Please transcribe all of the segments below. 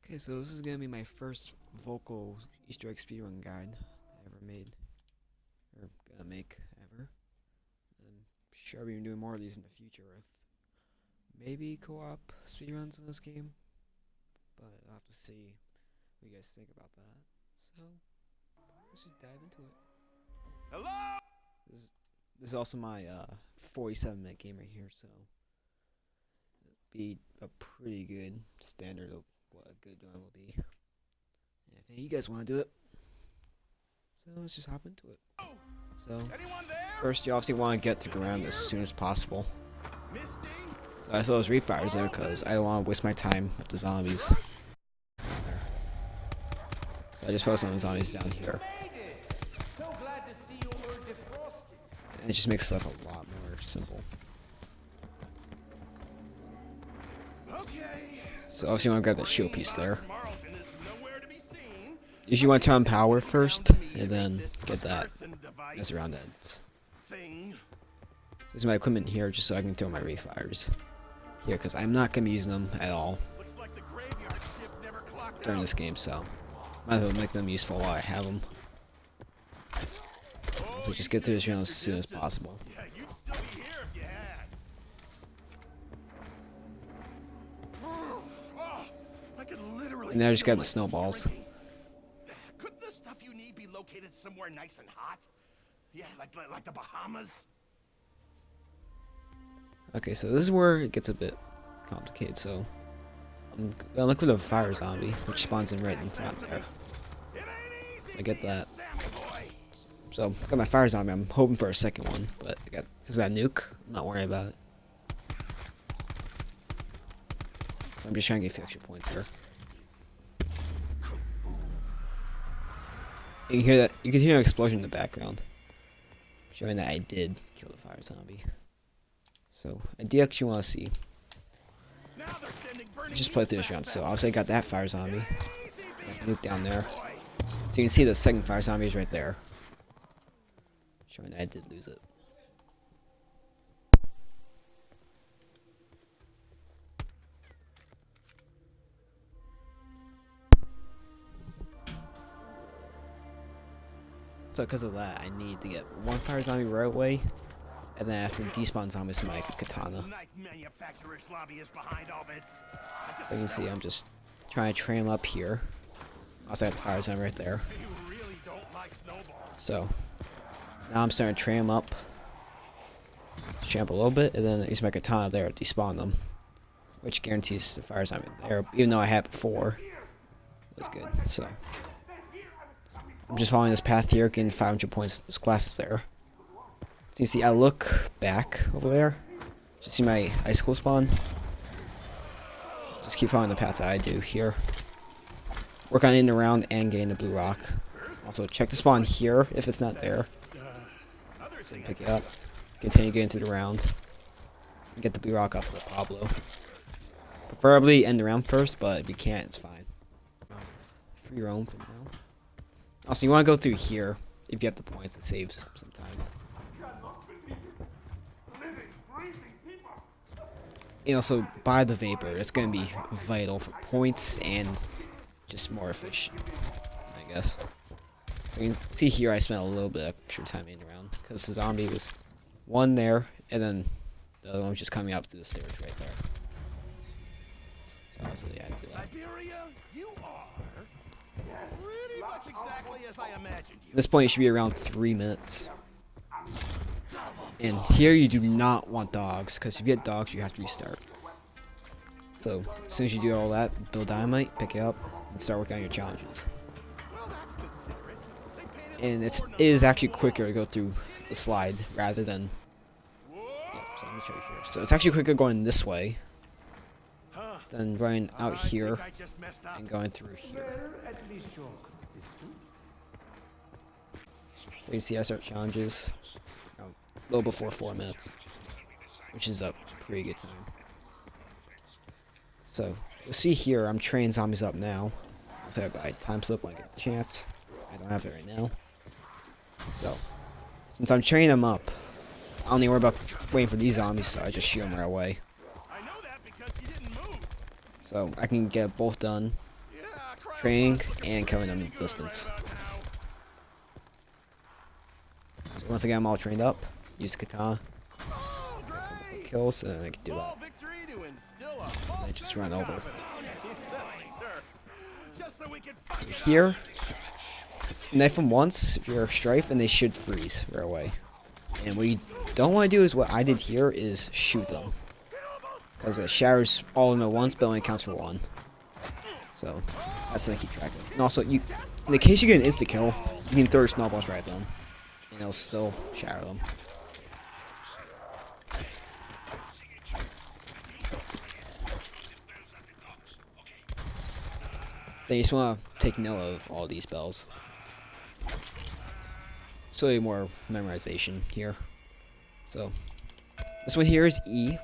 Okay, so this is gonna be my first vocal Easter egg speedrun guide I ever made, or gonna make ever. I'm sure I'll be doing more of these in the future with maybe co-op speedruns in this game, but I'll have to see what you guys think about that. So let's just dive into it. Hello? This is also my 47-minute game right here, so it'll be a pretty good standard of what a good one will be. And if any of you guys want to do it, so let's just hop into it. So first, you obviously want to get to the ground as soon as possible. So I throw those refires there because I don't want to waste my time with the zombies. So I just focus on the zombies down here. And it just makes stuff a lot more simple. So obviously you want to grab that shield piece there. Usually you want to turn on power first, and then get that mess around ends. There's my equipment here just so I can throw my refires here, because I'm not going to be using them at all during this game, so might as well make them useful while I have them. So just get through this round as soon as possible. And now I just got the snowballs. Couldn't the stuff you need be located somewhere nice and hot? Yeah, like the Bahamas. Okay, so this is where it gets a bit complicated. So I'm gonna look for the fire zombie, which spawns in right in front there. So I get that. So I got my fire zombie. I'm hoping for a second one, but I got is that nuke? I'm not worried about it. So I'm just trying to get a few extra points here. You can hear that. You can hear an explosion in the background, showing that I did kill the fire zombie. So I do actually want to see. Just play through this round. So obviously I got that fire zombie. Nuke down there. So you can see the second fire zombie is right there, showing that I did lose it. So because of that, I need to get one fire zombie right away, and then I have to despawn zombies with my katana. So you can see I'm just trying to train them up here. Also got the fire zombie right there. So now I'm starting to train them up. Jump a little bit, and then use my katana there to despawn them, which guarantees the fire zombie there, even though I had before. It was good, so I'm just following this path here, getting 500 points. This class is there. So you see, I look back over there. Just see my icicle spawn. Just keep following the path that I do here. Work on in the round and getting the blue rock. Also, check the spawn here if it's not there. So pick it up. Continue getting through the round. And get the blue rock up with Pablo. Preferably end the round first, but if you can't, it's fine. Free roam for now. Also, you want to go through here if you have the points. It saves some time. And also, buy the vapor. It's going to be vital for points and just more efficient, I guess. So you can see here I spent a little bit of extra time in around because the zombie was one there, and then the other one was just coming up through the stairs right there. So honestly, yeah, I do that. At this point, it should be around 3 minutes. And here you do not want dogs, because if you get dogs, you have to restart. So as soon as you do all that, build dynamite, pick it up, and start working on your challenges. And it is actually quicker to go through the slide rather than. Yeah, so let me show you here. So it's actually quicker going this way than running out here and going through here. So you see I start challenges a little before 4 minutes, which is a pretty good time. So you'll see here I'm training zombies up now. So I time slip when I get the chance. I don't have it right now. So since I'm training them up, I don't need to worry about waiting for these zombies, so I just shoot them right away. So I can get both done training and killing them in the distance. So once I get them all trained up, use katana, kills, and then I can do that. And I just run over. Here, knife them once if you're a strife, and they should freeze right away. And what you don't want to do is what I did here is shoot them, because it showers all of them at once, but only counts for one. So that's something to keep track of. And also, in the case you get an insta kill, you can throw snowballs right at them, and it'll still shatter them. Then you just want to take note of all these bells. So a more memorization here. So this one here is E.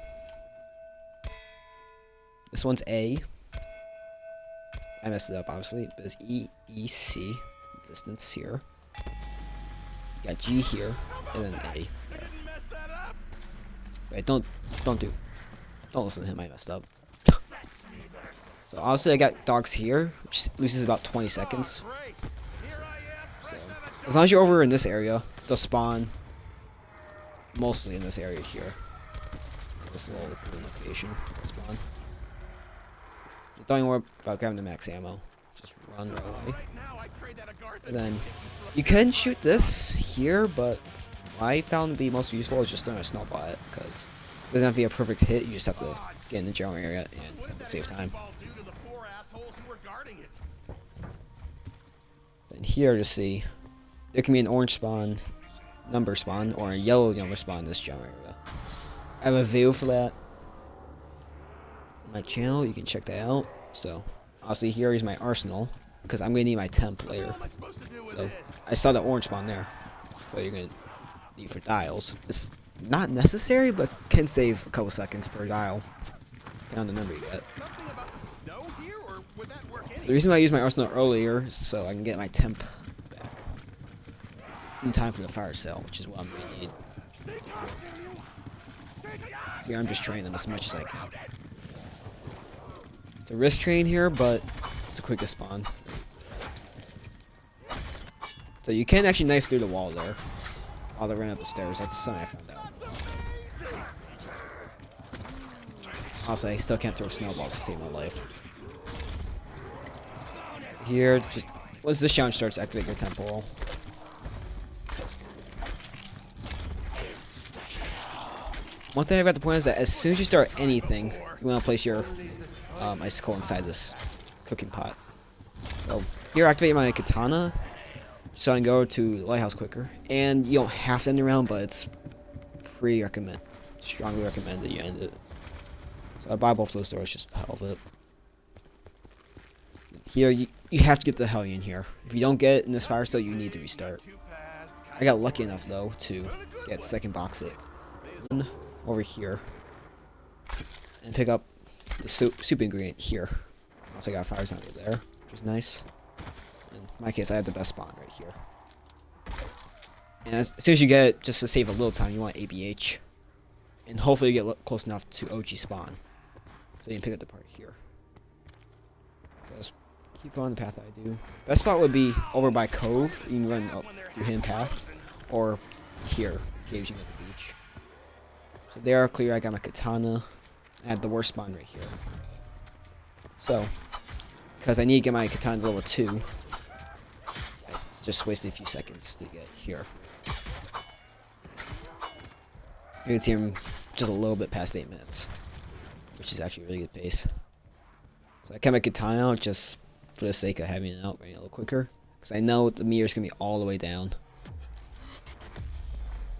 This one's A. I messed it up obviously, but it's E, E, C. Distance here. You got G here, and then A. There. Wait, don't listen to him. I messed up. So obviously I got dogs here, which loses about 20 seconds. So as long as you're over in this area, they'll spawn mostly in this area here. This little location will spawn. Don't even worry about grabbing the max ammo. Just run right away. And then you can shoot this here, but what I found to be most useful is just throwing a snowball at it, because it doesn't have to be a perfect hit. You just have to get in the general area and save time. Then here, just see, there can be an orange spawn, number spawn, or a yellow number spawn in this general area. I have a video for that on my channel. You can check that out. So obviously here is my arsenal, because I'm gonna need my temp later. So I saw the orange spawn there. So you're gonna need for dials. It's not necessary, but can save a couple seconds per dial, depending on the number you get. So the reason why I used my arsenal earlier is so I can get my temp back in time for the fire sale, which is what I'm gonna need. So here I'm just training them as much as I can. It's a risk train here, but it's the quickest spawn. So you can actually knife through the wall there while they're running up the stairs. That's something I found out. Also, I still can't throw snowballs to save my life. Here, just once this challenge starts, activate your temporal. One thing I've got to point out is that as soon as you start anything, you want to place your icicle inside this cooking pot. So here, activate my katana, so I can go to lighthouse quicker. And you don't have to end the round, but it's strongly recommend that you end it. So I buy both those doors just hell of it. Here, you have to get the Hellion here. If you don't get it in this fire sale, you need to restart. I got lucky enough though to get second box it over here and pick up the soup ingredient here. Also got fire zombie there, which is nice. In my case, I had the best spawn right here. And as soon as you get it, just to save a little time, you want ABH, and hopefully you get close enough to OG spawn, so you can pick up the part here. So just keep going the path I do. Best spot would be over by Cove. You can run up through hidden path, or here, caves you at the beach. So they are clear. I got my katana. I had the worst spawn right here. So, because I need to get my katana to level 2, I just wasted a few seconds to get here. You can see I'm just a little bit past 8 minutes, which is actually a really good pace. So I kept my katana out just for the sake of having it out running a little quicker, because I know the meter's going to be all the way down,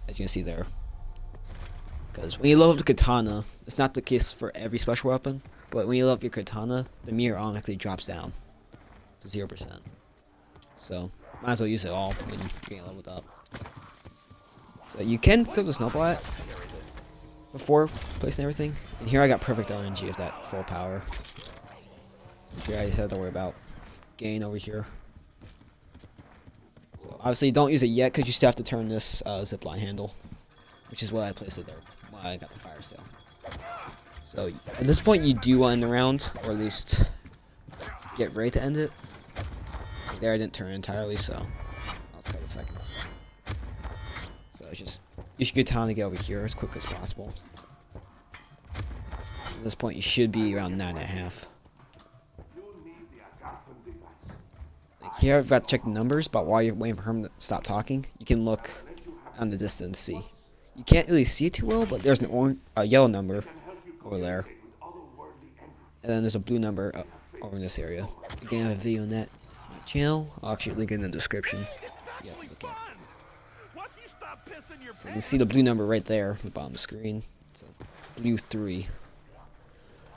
as you can see there. Because when you level up the katana, it's not the case for every special weapon, but when you level up your katana, the meter automatically drops down to 0%. So might as well use it all when you're getting leveled up. So you can throw the snowball at before placing everything. And here I got perfect RNG of that full power. So here I just have to worry about gain over here. So obviously don't use it yet, because you still have to turn this zipline handle, which is what I placed it there when I got the fire sale. So at this point you do want to end the round, or at least get ready to end it. there I didn't turn entirely, so lost a couple seconds. So it's just you should get time to get over here as quick as possible. At this point, you should be around 9.5. Like here, I've got to check the numbers, but while you're waiting for him to stop talking, you can look on the distance, see. You can't really see it too well, but there's a yellow number over there. And then there's a blue number over in this area. Again, I have a video on that on my channel. I'll actually link it in the description. Yeah, so you can see the blue number right there at the bottom of the screen. It's a blue 3. So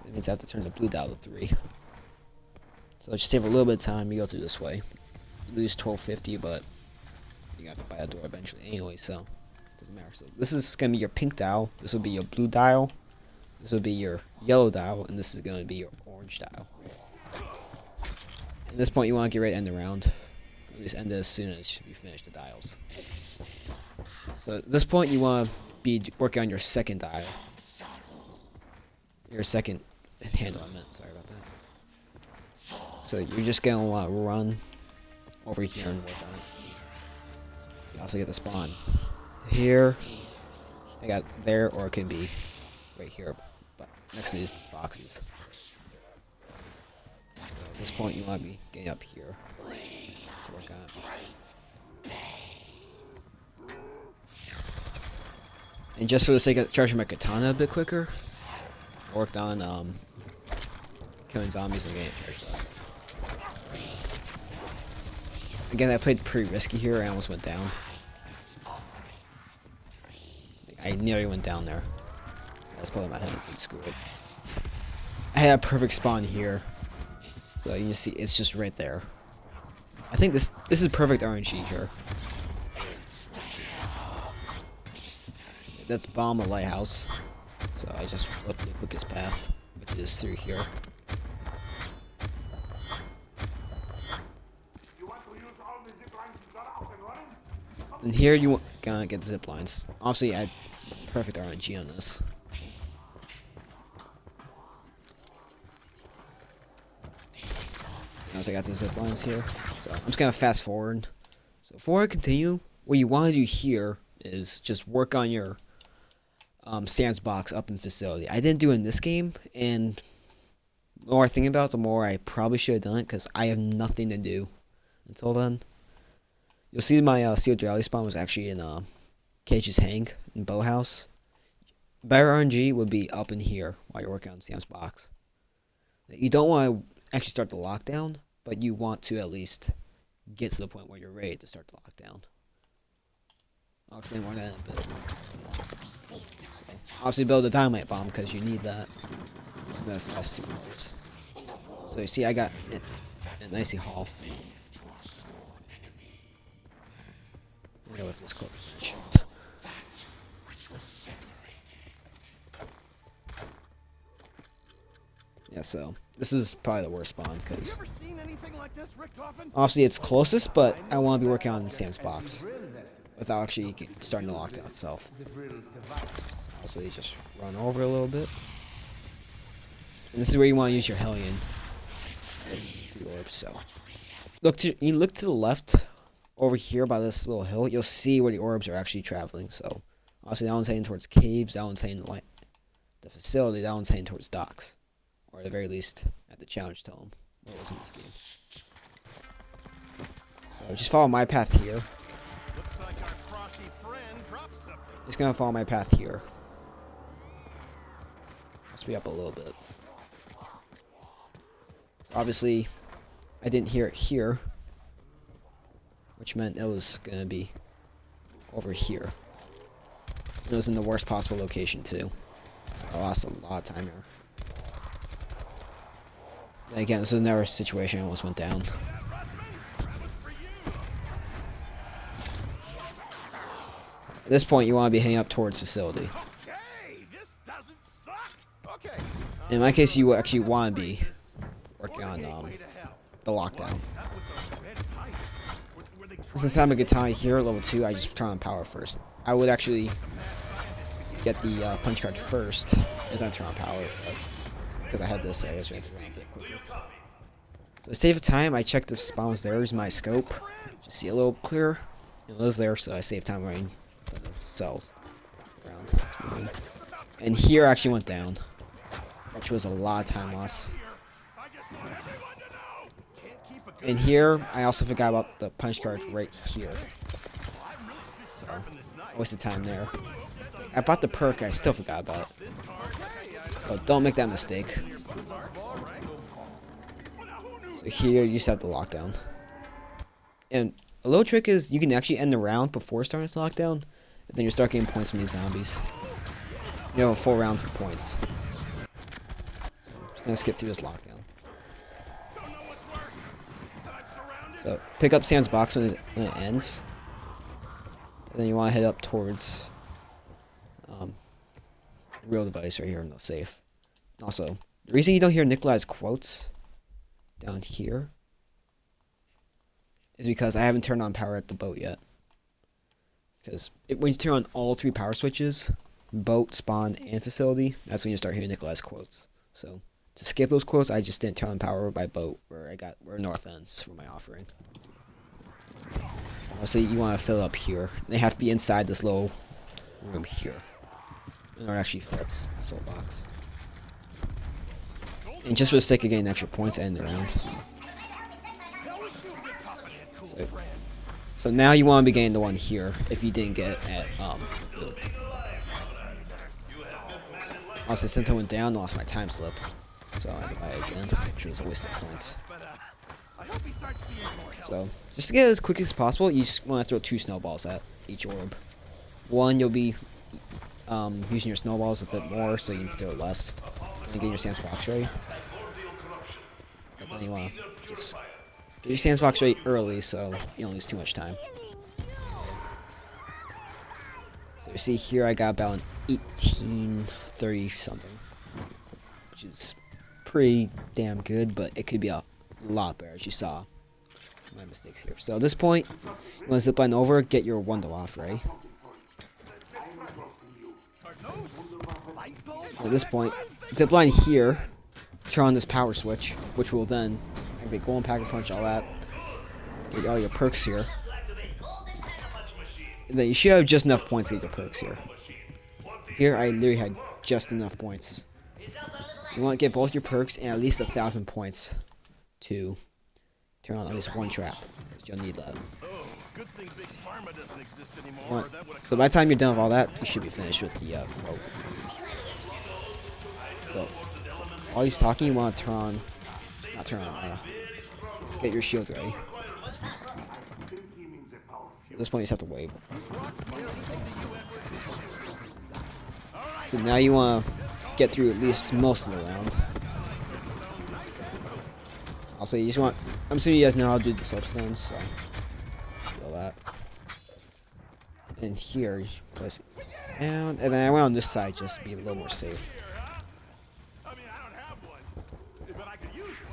it means I have to turn the blue dial to 3. So just save a little bit of time. You go through this way. You lose 1250, but you got to buy a door eventually anyway, so it doesn't matter. So this is going to be your pink dial. This will be your blue dial. This will be your yellow dial, and this is going to be your orange dial. At this point, you want to get ready to end the round. You just end it as soon as you finish the dials. So at this point, you want to be working on your second dial. Your second handle, I meant. Sorry about that. So you're just going to want to run over here and work on it. You also get the spawn here. I got there, or it can be right here, but next to these boxes. So at this point, you want to be getting up here to work on it. And just for the sake of charging my katana a bit quicker, I worked on killing zombies and getting it charged up. Again, I played pretty risky here. I almost went down. I nearly went down there. I was pulling my head and said, screw it. I had a perfect spawn here. So you can see it's just right there. I think this is perfect RNG here. That's bomb a lighthouse. So I just went the quickest path, which is through here. And here you gonna get zip lines. Obviously, I had perfect RNG on this. As I got the zip lines here, so I'm just gonna fast forward. So before I continue, what you want to do here is just work on your sandbox up in facility. I didn't do it in this game, and the more I think about it, the more I probably should have done it because I have nothing to do until then. You'll see my steel rally spawn was actually in Cage's Hang in Bowhouse. Better RNG would be up in here while you're working on Sam's box. You don't want to actually start the lockdown, but you want to at least get to the point where you're ready to start the lockdown. I'll explain more of that in a bit. So, obviously build a dynamite bomb because you need that. Fast through this. So you see I got an icy haul. If this close. Yeah, so this is probably the worst spawn because obviously it's closest, but I want to be working on Sam's box without actually starting the lockdown itself. So obviously just run over a little bit, and this is where you want to use your Hellion. So you look to the left. Over here by this little hill, you'll see where the orbs are actually traveling. So, obviously, that one's heading towards caves, that one's heading to the facility, that one's heading towards docks. Or at the very least, at the challenge tome, what was in this game. So, just follow my path here. Just gonna follow my path here. I'll speed up a little bit. So obviously, I didn't hear it here, which meant it was going to be over here. It was in the worst possible location, too. So I lost a lot of time here. And again, this is another situation I almost went down. At this point, you want to be heading up towards facility. In my case, you actually want to be working on the lockdown. Since I'm a guitar here, level 2, I just turn on power first. I would actually get the punch card first, and then turn on power, but because I had this, I was ready to run a bit quicker. So to save time, I checked if spawn was there. Is my scope. Just see a little clearer. It was there, so I saved time running the cells around. And here actually went down, which was a lot of time loss. And here, I also forgot about the punch card right here. So, I wasted time there. I bought the perk, I still forgot about it. So don't make that mistake. So here, you set the lockdown. And a little trick is you can actually end the round before starting this lockdown. And then you start getting points from these zombies. You have a full round for points. So I'm just going to skip through this lockdown. So pick up Sam's box when it ends. And then you want to head up towards real device right here in the safe. Also, the reason you don't hear Nikolai's quotes down here is because I haven't turned on power at the boat yet. Because when you turn on all 3 power switches, boat, spawn, and facility, that's when you start hearing Nikolai's quotes. So to skip those quotes, I just didn't turn on power by boat where north ends for my offering. So you want to fill up here. They have to be inside this little room here. In order to actually fill up this soul box. And just for the sake of getting extra points and the round. So now you want to be getting the one here if you didn't get it at blue. Also, since I went down, I lost my time slip. So I had to buy it again, which was a waste of points. So, just to get it as quick as possible, you just want to throw 2 snowballs at each orb. One, you'll be using your snowballs a bit more, so you can throw less. And get your sandbox ready. And then you want to just get your sandbox ready early, so you don't lose too much time. So you see here, I got about an 1830 something, which is pretty damn good, but it could be a lot better, as you saw my mistakes here. So at this point, you want to zipline over, get your Wundle off, right? So at this point, zipline here, turn on this power switch, which will then activate Golden Packer Punch, all that. Get all your perks here. And then you should have just enough points to get your perks here. Here, I literally had just enough points. So you want to get both your perks and at least 1,000 points to turn on at least one trap. You'll need that. So by the time you're done with all that, you should be finished with the boat. So while he's talking, you want to get your shield ready. So at this point, you just have to wait. So now you want to get through at least most of the round. Also, you just want. I'm assuming you guys know how to do the soapstones, so do that. And here, you place it down, and then I went on this side just to be a little more safe.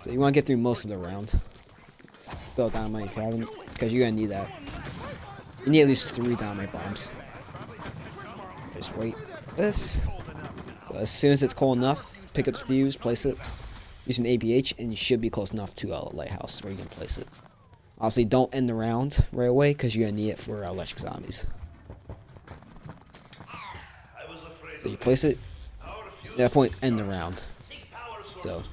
So you want to get through most of the round. Build dynamite if you haven't, because you're gonna need that. You need at least 3 dynamite bombs. Just wait for this. So as soon as it's cold enough, pick up the fuse, place it. Use an ABH, and you should be close enough to a lighthouse where you can place it. Obviously, don't end the round right away because you're gonna need it for electric zombies. So you place it. At that point, end the round. So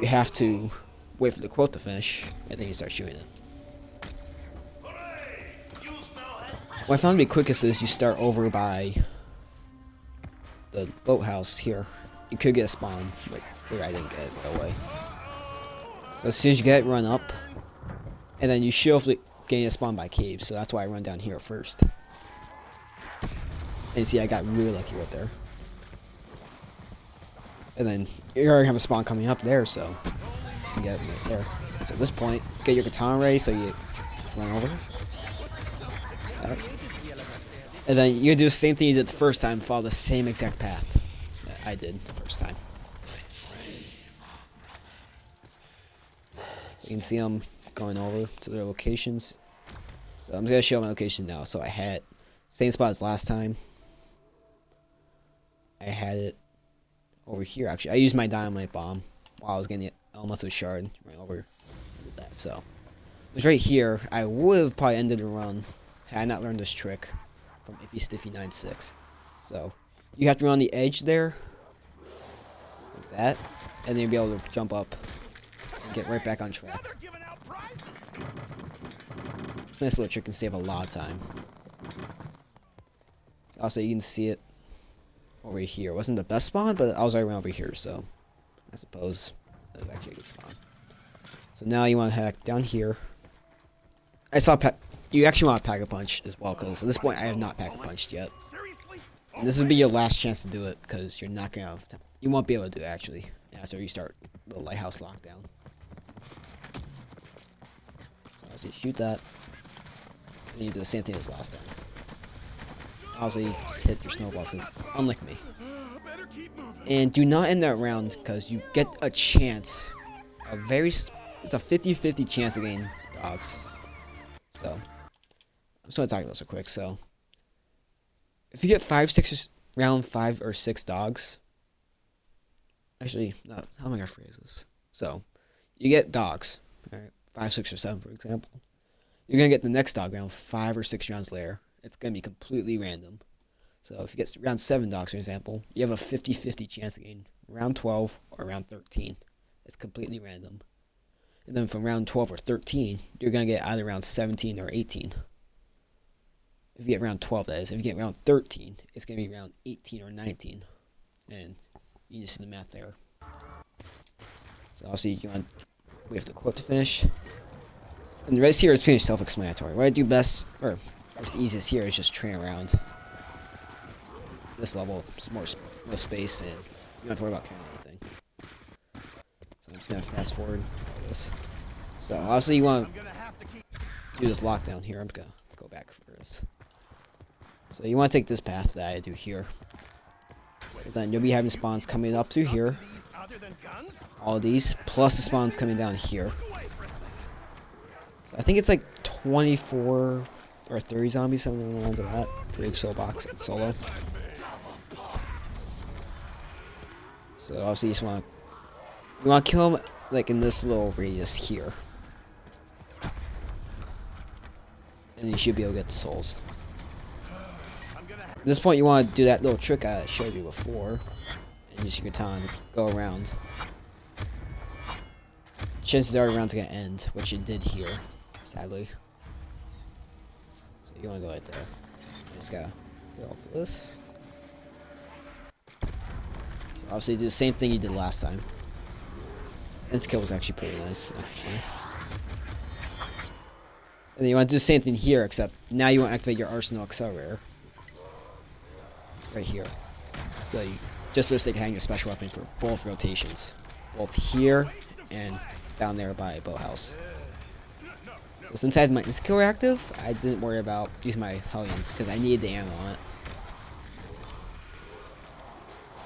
you have to wait for the quote to finish, and then you start shooting it. What I found to be quickest is you start over by the boathouse here. You could get a spawn, but here I didn't get it right away. So as soon as you get it, run up, and then you should hopefully gain a spawn by caves. So that's why I run down here first. And see, I got really lucky right there. And then you already have a spawn coming up there, so you can get it right there. So at this point, get your katana ready so you run over. And then you do the same thing you did the first time, follow the same exact path that I did the first time. You can see them going over to their locations. So I'm going to show my location now. So I had same spot as last time. I had it over here, actually. I used my dynamite bomb while I was getting the Elemental Shard right over that. So, it's right here. I would have probably ended the run had I not learned this trick from Iffy Stiffy 96. So, you have to run on the edge there, like that, and then you'll be able to jump up and get right back on track. This nice little trick can save a lot of time. So also, you can see it over here. It wasn't the best spawn, but I was right around over here, so I suppose that was actually a good spawn. So now you want to hack down here. I saw you actually want to pack a punch as well, because at this point I have not pack a punched yet. And this will be your last chance to do it, because you're not gonna have time. You won't be able to do it actually after you start the lighthouse lockdown. So you shoot that, and you do the same thing as last time. Also, you just hit your snowballs, because unlike me. And do not end that round, because you get a chance, it's a 50-50 chance of getting dogs. So, I'm just going to talk about this real quick. So, if you get round 5 or 6 dogs, actually, no, how am I going to phrase this? So, you get dogs, right? 5, 6, or 7, for example. You're going to get the next dog round 5 or 6 rounds later. It's going to be completely random. So, if you get round 7 dogs, for example, you have a 50-50 chance of getting round 12 or round 13. It's completely random. And then from round 12 or 13, you're going to get either round 17 or 18. If you get round 12, that is. If you get round 13, it's going to be round 18 or 19. And you just do the math there. So obviously, we have the quote to finish. And the rest here is pretty self-explanatory. What I do best, or what's the easiest here, is just train around. This level, it's more space, and you don't have to worry about carrying anything. So I'm just going to fast forward this. So obviously you want to do this lockdown here. I'm going to go back first. So you want to take this path that I do here. So then you'll be having spawns coming up through here. All of these, plus the spawns coming down here. So I think it's like 24 or 30 zombies, something along the lines of that, for each soul box and solo. So obviously you just want to kill them like in this little radius here. And you should be able to get the souls. At this point you want to do that little trick I showed you before. And use your katana to go around. Chances are the round's going to end, which it did here, sadly. So you want to go right there. You just gotta go for this. So obviously do the same thing you did last time. And this kill was actually pretty nice, actually. And then you want to do the same thing here, except now you want to activate your Arsenal Accelerator. Right here. So you, just so they can hang your special weapon for both rotations. Both here and down there by Boathouse. So since I had my skill active, I didn't worry about using my Hellions because I needed the ammo on it.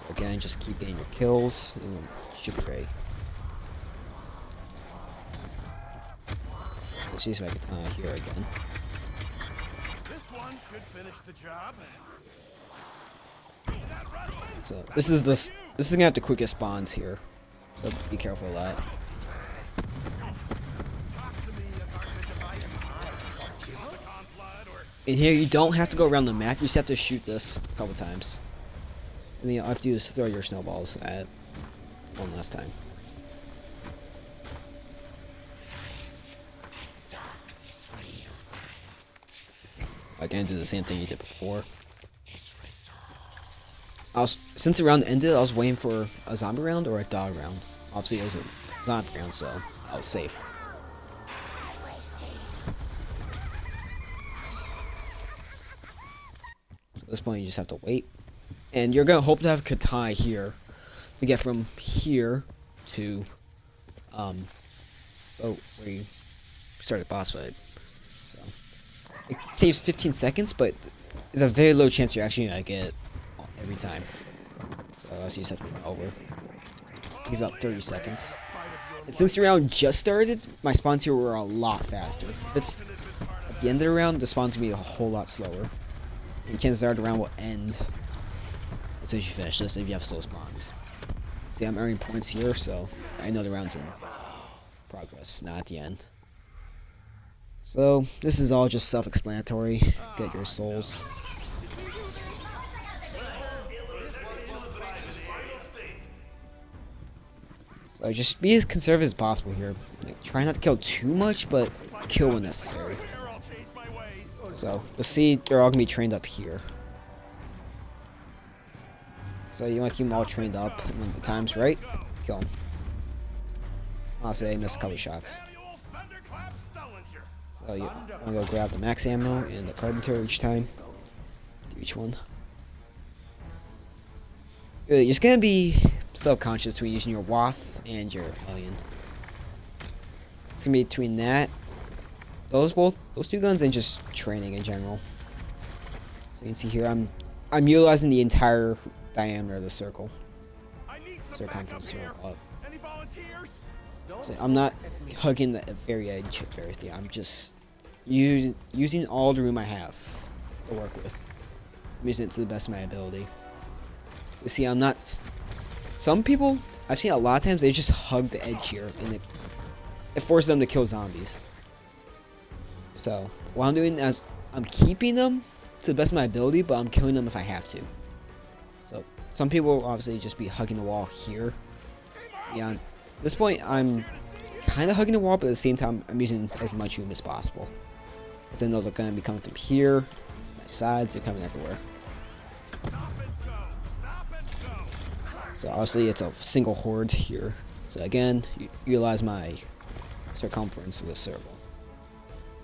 So again, just keep getting your kills and it should be great. Let's use my katana here again. This one should finish the job. So this is gonna have the quickest spawns here. So be careful of that. In here you don't have to go around the map, you just have to shoot this a couple times. And then all you have to do is throw your snowballs at it one last time. Again, do the same thing you did before. Since the round ended, I was waiting for a zombie round or a dog round. Obviously, it was a zombie round, so I was safe. So at this point, you just have to wait. And you're going to hope to have Katai here to get from here to where you started boss fight. So it saves 15 seconds, but there's a very low chance you're actually going to get it every time. So you just have to run over. It's about 30 seconds. And since the round just started, my spawns here were a lot faster. If it's at the end of the round, the spawns will be a whole lot slower. And chances are the round will end as soon as you finish this if you have slow spawns. See, I'm earning points here, so I know the round's in progress, not at the end. So this is all just self-explanatory. Get your souls. So just be as conservative as possible here. Like, try not to kill too much, but kill when necessary. So you'll see they're all gonna be trained up here. So you want to keep them all trained up, and when the time's right, kill them. Honestly, I missed a couple shots. So you want to go grab the max ammo and the carpenter each time. Do each one. Really, you're just gonna be self-conscious between using your waff and your alien. It's gonna be between that, those two guns, and just training in general. So you can see here, I'm utilizing the entire diameter of the circle. Circumference, we'll call it. So I'm not hugging the very edge of everything. I'm just using all the room I have to work with. I'm using it to the best of my ability. You see, I'm not. Some people I've seen a lot of times they just hug the edge here, and it forces them to kill zombies. So what I'm doing is I'm keeping them to the best of my ability, but I'm killing them if I have to. So some people will obviously just be hugging the wall here. Yeah, at this point I'm kind of hugging the wall, but at the same time I'm using as much room as possible. Because I know they're going to be coming from here, my sides, they're coming everywhere. So obviously it's a single horde here. So again, utilize my circumference of the circle.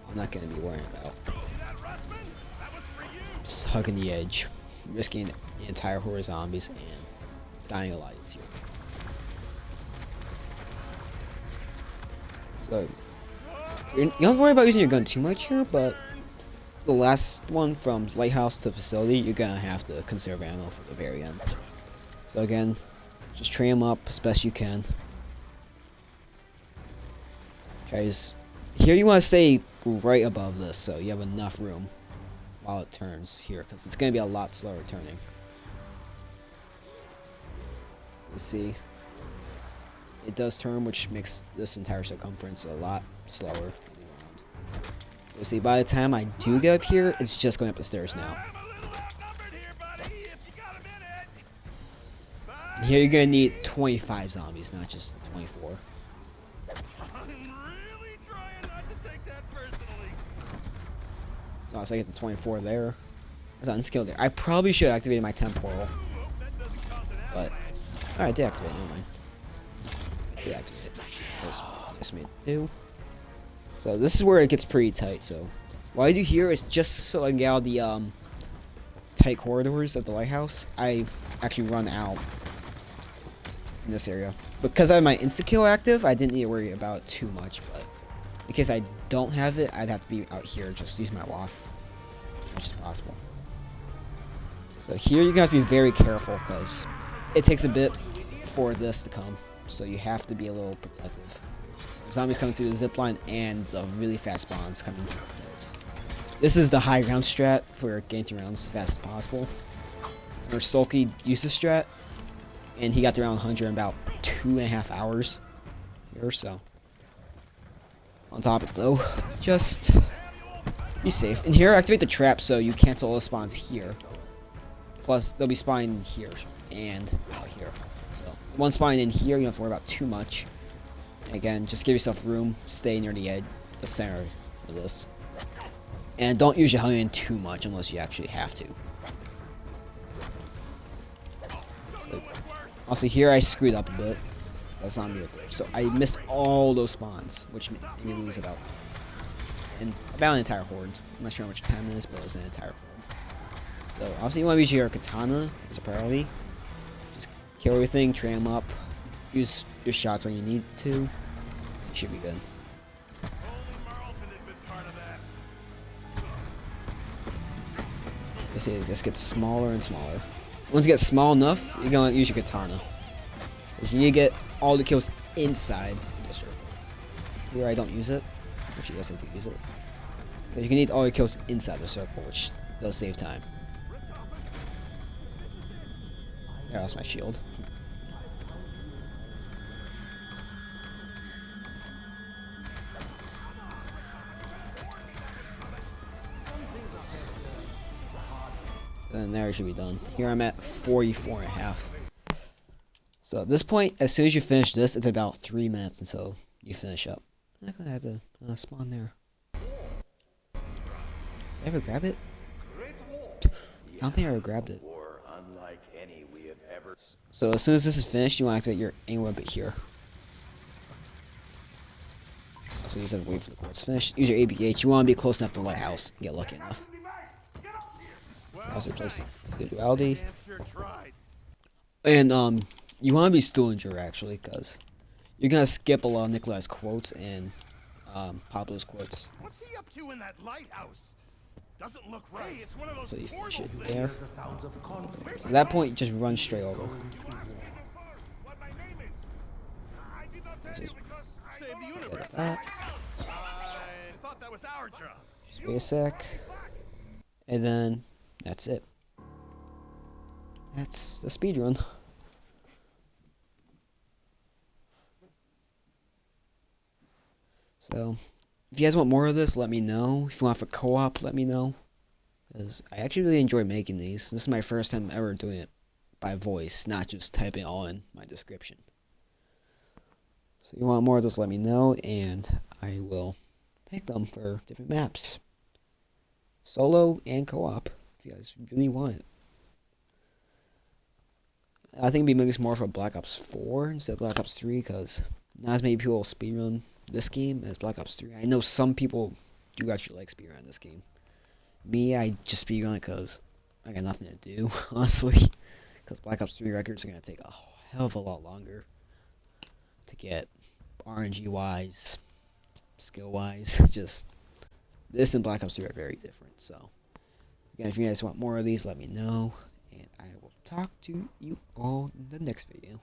I'm not going to be worrying about just hugging the edge, risking the entire horde of zombies and dying a lot easier. So you don't have to worry about using your gun too much here, but the last one from lighthouse to facility, you're gonna have to conserve ammo for the very end. So again, just train them up as best you can. Here you want to stay right above this, so you have enough room while it turns here, because it's gonna be a lot slower turning. So you see, it does turn, which makes this entire circumference a lot slower. You see, by the time I do get up here, it's just going up the stairs now. And here you're gonna need 25 zombies, not just 24. So I get the 24 there. That's unskilled there. I probably should have activated my temporal, but alright, deactivate. Never mind. Deactivate it. Yes, me do. So this is where it gets pretty tight. So what I do here is just so I can get out the tight corridors of the lighthouse. I actually run out in this area because I have my insta kill active. I didn't need to worry about it too much, but in case I don't have it, I'd have to be out here just use my waff as much as possible. So here you're gonna have to be very careful because it takes a bit for this to come. So you have to be a little protective. Zombies coming through the zip line and the really fast spawns coming through this. This is the high round strat for getting through rounds as fast as possible. Or Sulky used this strat, and he got to round 100 in about 2.5 hours here. So on top of it though, just be safe. And here, activate the trap so you cancel all the spawns here. Plus, they'll be spawning here and out here. So one spawn in here, you don't have to worry about too much. Again, just give yourself room, stay near the edge, the center of this. And don't use your Hellion too much unless you actually have to. So, also here I screwed up a bit. That's not me up there. So I missed all those spawns, which made me lose about an entire horde. I'm not sure how much time it is, but it was an entire horde. So obviously you want to use your katana as a priority. Just kill everything, train them up. Use your shots when you need to. You should be good. You see, it just gets smaller and smaller. Once you get small enough, you're gonna use your katana. Because you need to get all the kills inside the circle. Here I don't use it. Actually, yes, I do use it. Because you can need all your kills inside the circle, which does save time. I lost my shield. and there it should be done. Here I'm at 44.5. So at this point, as soon as you finish this, it's about 3 minutes until you finish up. I'm not gonna have to spawn there. Did I ever grab it? I don't think I ever grabbed it. So as soon as this is finished, you want to activate your aim weapon here. So you just have to wait for the quartz to finish. Use your ABH. You want to be close enough to the lighthouse and get lucky enough. That's a place to duality. And you want to be Stullinger actually, because you're gonna skip a lot of Nikolai's quotes and Pablo's quotes. What's he up to in that lighthouse? Doesn't look right. Hey, it's one of those So you finish it portal there. At that point, just run straight over. Save the universe. That. I thought that was our job. Just wait a sec. And then that's it. That's the speedrun. So, if you guys want more of this, let me know. If you want for co-op, let me know. Because I actually really enjoy making these. This is my first time ever doing it by voice, not just typing all in my description. So if you want more of this, let me know, and I will pick them for different maps. Solo and co-op, if you guys really want it. I think it'd be making this more for Black Ops 4 instead of Black Ops 3, because not as many people will speedrun this game as Black Ops 3. I know some people do actually like speedrun this game. Me, I just speedrun it because I got nothing to do, honestly. Because Black Ops 3 records are going to take a hell of a lot longer to get RNG-wise, skill-wise. Just, this and Black Ops 3 are very different. So, again, if you guys want more of these, let me know. And I will talk to you all in the next video.